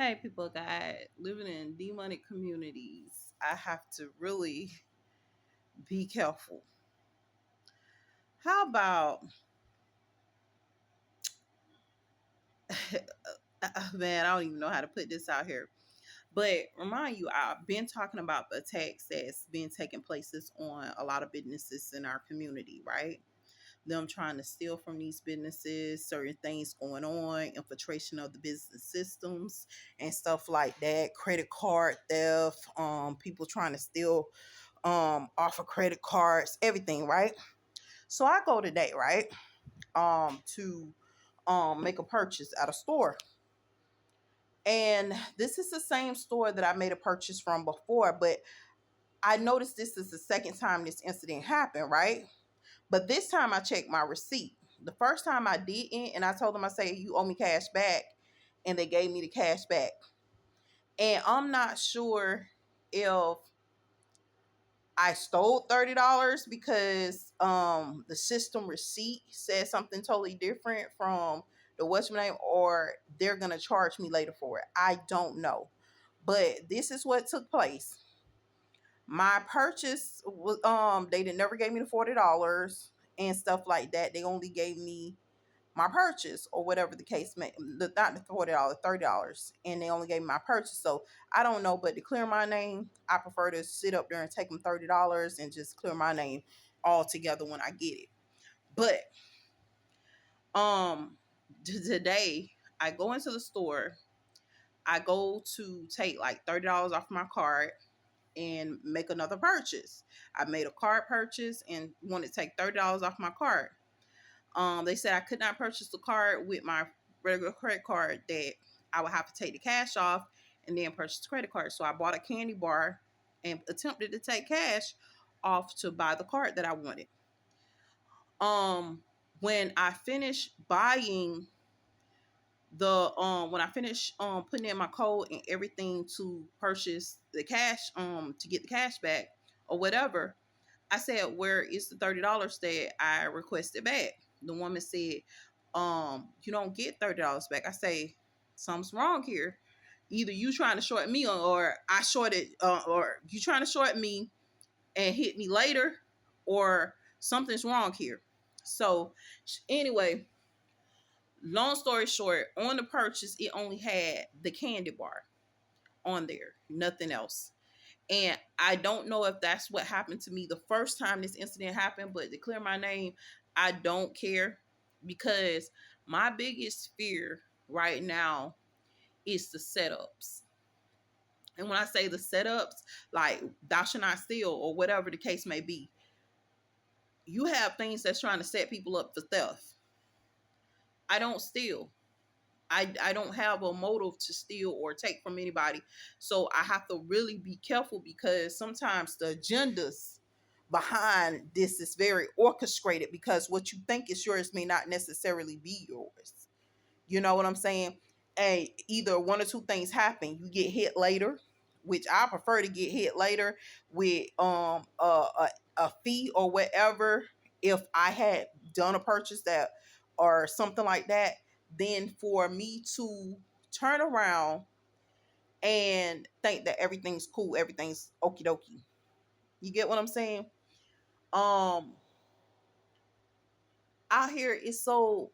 Hey, people, God, living in demonic communities, I have to really be careful. How about, man, I don't even know how to put this out here, but remind you, I've been talking about the attacks that's been taking places on a lot of businesses in our community, right? Them trying to steal from these businesses, certain things going on, infiltration of the business systems and stuff like that, credit card theft, people trying to steal off of credit cards, everything, right? So I go today, right? To make a purchase at a store. And this is the same store that I made a purchase from before, but I noticed this is the second time this incident happened, right? But this time I checked my receipt. The first time I didn't, and I told them, I say, you owe me cash back. And they gave me the cash back. And I'm not sure if I stole $30 because the system receipt said something totally different from the what's my name, or they're gonna charge me later for it. I don't know. But this is what took place. My purchase was they did never gave me the $40 and stuff like that. They only gave me my purchase or whatever the case may, not the $40, $30, and they only gave me my purchase. So I don't know, but to clear my name, I prefer to sit up there and take them $30 and just clear my name all together when I get it. But um today I go into the store, I go to take like $30 off my card and make another purchase. I made a card purchase and wanted to take $30 off my card. They said I could not purchase the card with my regular credit card, that I would have to take the cash off and then purchase the credit card. So I bought a candy bar and attempted to take cash off to buy the card that I wanted. Um, when I finished buying when I finished putting in my code and everything to purchase the cash to get the cash back or whatever, I said, where is the $30 that I requested back? The woman said, you don't get $30 back. I say, something's wrong here. Either you trying to short me, or I shorted, or you trying to short me and hit me later, or something's wrong here. So anyway, long story short, on the purchase, it only had the candy bar on there, nothing else. And I don't know if that's what happened to me the first time this incident happened, but to clear my name, I don't care, because my biggest fear right now is the setups. And when I say the setups, like thou shalt not steal or whatever the case may be, you have things that's trying to set people up for theft. I don't steal. I don't have a motive to steal or take from anybody. So I have to really be careful, because sometimes the agendas behind this is very orchestrated, because what you think is yours may not necessarily be yours. You know what I'm saying? And either one or two things happen. You get hit later, which I prefer to get hit later with a fee or whatever. If I had done a purchase that or something like that, then for me to turn around and think that everything's cool, everything's okie dokie. You get what I'm saying? Um, out here it's so,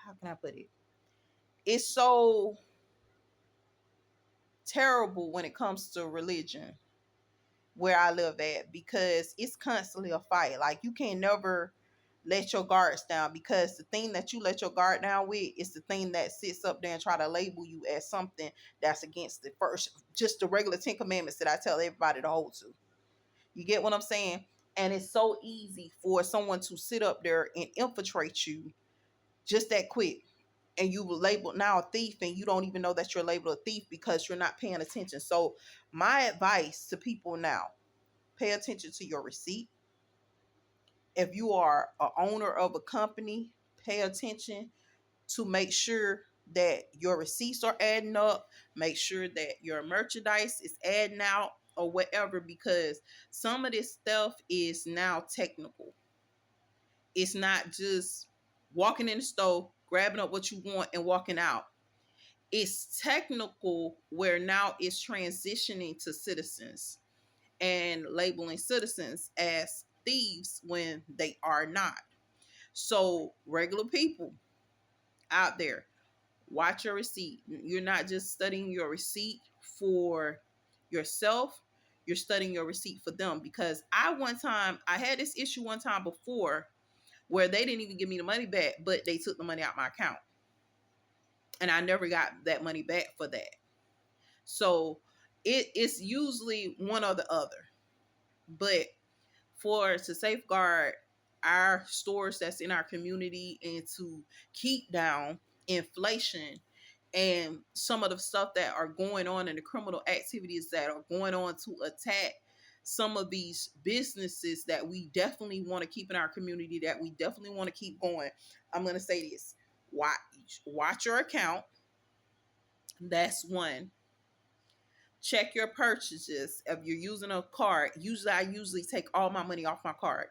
how can I put it? It's so terrible when it comes to religion where I live at, because it's constantly a fight. Like, you can never let your guards down, because the thing that you let your guard down with is the thing that sits up there and try to label you as something that's against the first, just the regular 10 commandments that I tell everybody to hold to. You get what I'm saying? And it's so easy for someone to sit up there and infiltrate you just that quick, and you were labeled now a thief, and you don't even know that you're labeled a thief because you're not paying attention. So my advice to people now: pay attention to your receipt. If you are a owner of a company, pay attention to make sure that your receipts are adding up, make sure that your merchandise is adding out or whatever, because some of this stuff is now technical. It's not just walking in the store, grabbing up what you want and walking out. It's technical where now it's transitioning to citizens and labeling citizens as thieves when they are not. So, regular people out there, watch your receipt. You're not just studying your receipt for yourself, you're studying your receipt for them. Because I had this issue one time before where they didn't even give me the money back, but they took the money out my account. And I never got that money back for that. So it's usually one or the other. But to safeguard our stores that's in our community and to keep down inflation and some of the stuff that are going on and the criminal activities that are going on to attack some of these businesses that we definitely want to keep in our community, that we definitely want to keep going. I'm going to say this: watch your account. That's one. Check your purchases. If you're using a card, I usually take all my money off my card.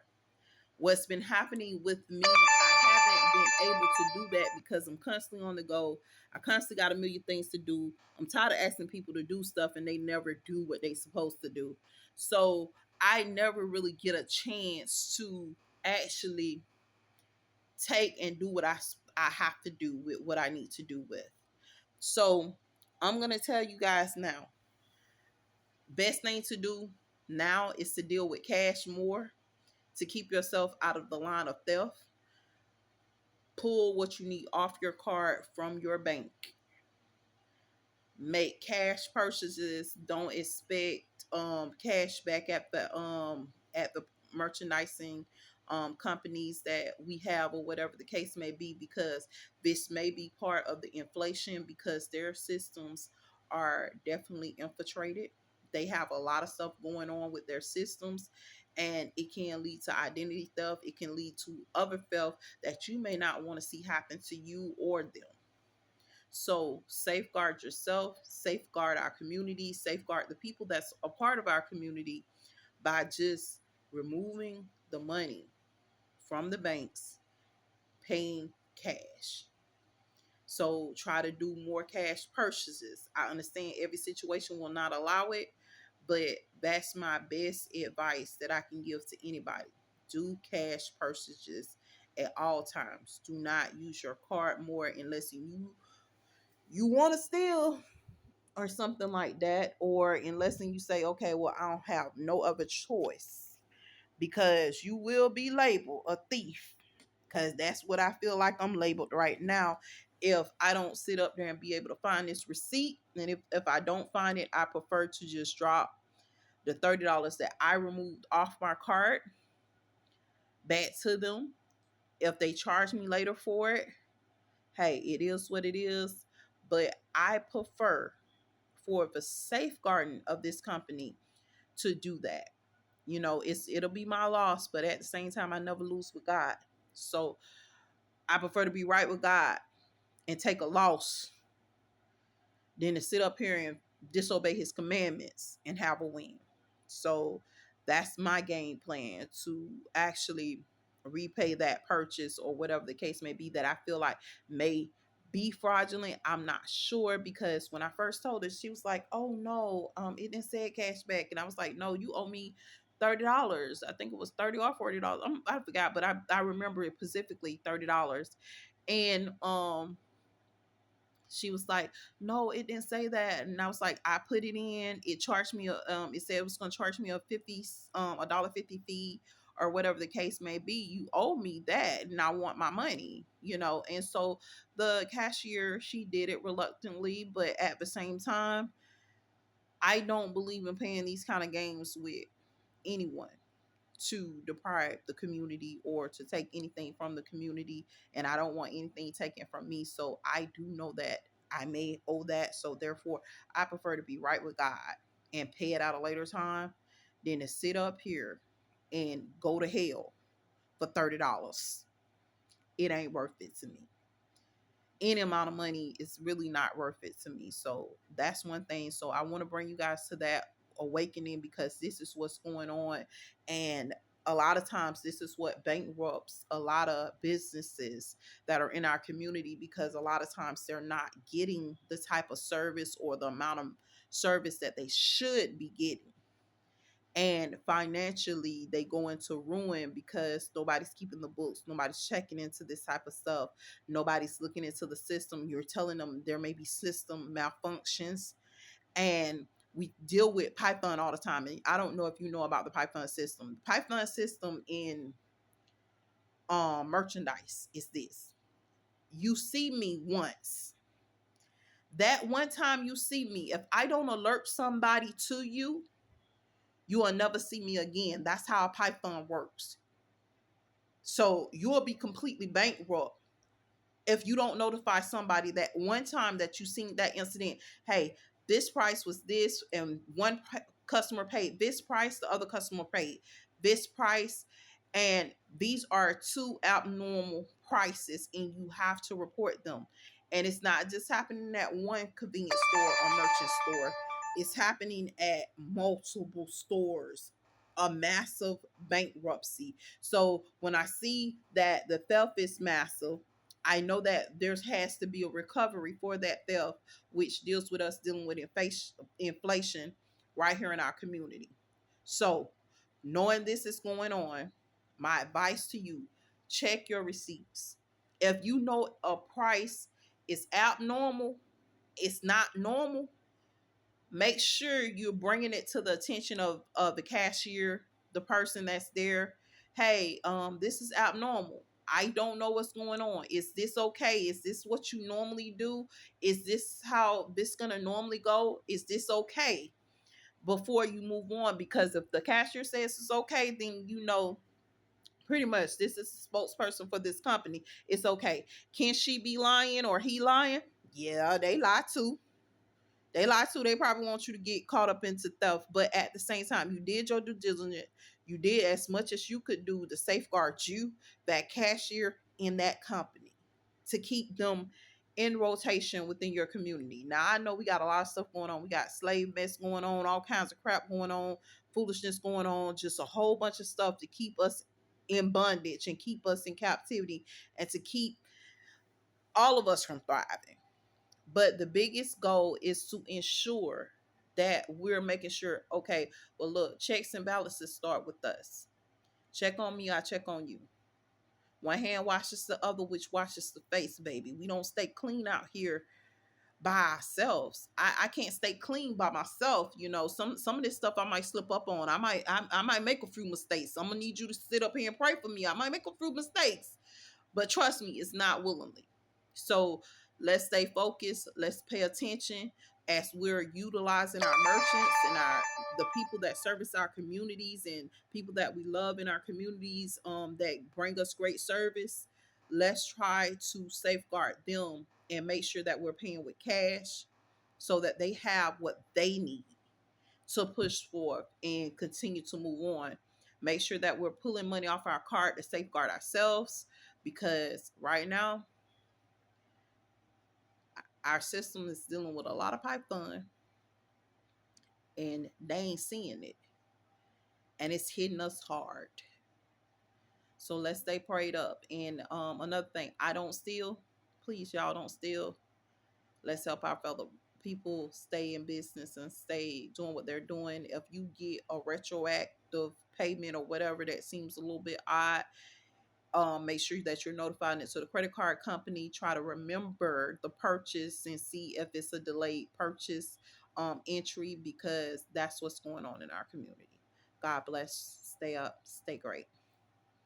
What's been happening with me, I haven't been able to do that because I'm constantly on the go. I constantly got a million things to do. I'm tired of asking people to do stuff and they never do what they supposed to do. So I never really get a chance to actually take and do what I have to do with what I need to do with. So I'm gonna tell you guys now. Best thing to do now is to deal with cash more to keep yourself out of the line of theft. Pull what you need off your card from your bank. Make cash purchases. Don't expect cash back at the merchandising companies that we have or whatever the case may be, because this may be part of the inflation because their systems are definitely infiltrated. They have a lot of stuff going on with their systems, and it can lead to identity theft. It can lead to other theft that you may not want to see happen to you or them. So safeguard yourself, safeguard our community, safeguard the people that's a part of our community by just removing the money from the banks, paying cash. So try to do more cash purchases. I understand every situation will not allow it, but that's my best advice that I can give to anybody. Do cash purchases at all times. Do not use your card more unless you want to steal or something like that, or unless you say, okay, well, I don't have no other choice, because you will be labeled a thief, because that's what I feel like I'm labeled right now if I don't sit up there and be able to find this receipt. And if I don't find it, I prefer to just drop the $30 that I removed off my card back to them. If they charge me later for it, hey, it is what it is. But I prefer, for the safeguarding of this company, to do that. It'll be my loss, but at the same time, I never lose with God. So I prefer to be right with God and take a loss than to sit up here and disobey his commandments and have a win. So that's my game plan, to actually repay that purchase or whatever the case may be that I feel like may be fraudulent. I'm not sure, because when I first told her, she was like, "Oh no, it didn't say cash back," and I was like, "No, you owe me $30. I think it was 30 or $40. I forgot, but I remember it specifically $30." And she was like, "No, it didn't say that." And I was like, "I put it in. It charged me it said it was going to charge me a $1.50 fee or whatever the case may be. You owe me that, and I want my money." And so the cashier, she did it reluctantly, but at the same time, I don't believe in playing these kind of games with anyone to deprive the community or to take anything from the community, and I don't want anything taken from me. So I do know that I may owe that, so therefore I prefer to be right with God and pay it out a later time than to sit up here and go to hell for $30. It ain't worth it to me. Any amount of money is really not worth it to me. So that's one thing. So I want to bring you guys to that awakening, because this is what's going on. And a lot of times this is what bankrupts a lot of businesses that are in our community, because a lot of times they're not getting the type of service or the amount of service that they should be getting, and financially they go into ruin because nobody's keeping the books, nobody's checking into this type of stuff, nobody's looking into the system. You're telling them there may be system malfunctions, and we deal with Python all the time. And I don't know if you know about the Python system. The Python system in merchandise is this: you see me once, that one time you see me, if I don't alert somebody to you, you will never see me again. That's how Python works. So you'll be completely bankrupt if you don't notify somebody that one time that you seen that incident. Hey, this price was this, and one customer paid this price, the other customer paid this price, and these are two abnormal prices, and you have to report them. And it's not just happening at one convenience store or merchant store, it's happening at multiple stores, a massive bankruptcy. So when I see that the theft is massive, I know that there has to be a recovery for that theft, which deals with us dealing with inflation right here in our community. So, knowing this is going on, my advice to you: check your receipts. If you know a price is abnormal, it's not normal, make sure you're bringing it to the attention of the cashier, the person that's there. Hey, this is abnormal, I don't know what's going on, is this okay, is this what you normally do, is this how this gonna normally go, is this okay, before you move on. Because if the cashier says it's okay, then you know pretty much this is the spokesperson for this company, it's okay. Can she be lying or he lying? Yeah, they lie too. They lie too. They probably want you to get caught up into theft. But at the same time, you did your due diligence. You did as much as you could do to safeguard you, that cashier, in that company, to keep them in rotation within your community. Now, I know we got a lot of stuff going on. We got slave mess going on, all kinds of crap going on, foolishness going on, just a whole bunch of stuff to keep us in bondage and keep us in captivity and to keep all of us from thriving. But the biggest goal is to ensure that we're making sure, okay, well, look, checks and balances start with us. Check on me, I check on you. One hand washes the other, which washes the face, baby. We don't stay clean out here by ourselves. I can't stay clean by myself. You know, some of this stuff I might slip up on. I might make a few mistakes. I'm gonna need you to sit up here and pray for me. I might make a few mistakes. But trust me, it's not willingly. So let's stay focused. Let's pay attention as we're utilizing our merchants and the people that service our communities and people that we love in our communities, that bring us great service. Let's try to safeguard them and make sure that we're paying with cash so that they have what they need to push forth and continue to move on. Make sure that we're pulling money off our card to safeguard ourselves, because right now our system is dealing with a lot of Python and they ain't seeing it, and it's hitting us hard. So let's stay prayed up. And another thing, I don't steal. Please, y'all, don't steal. Let's help our fellow people stay in business and stay doing what they're doing. If you get a retroactive payment or whatever that seems a little bit odd, make sure that you're notifying it to the credit card company. Try to remember the purchase and see if it's a delayed purchase entry, because that's what's going on in our community. God bless. Stay up. Stay great.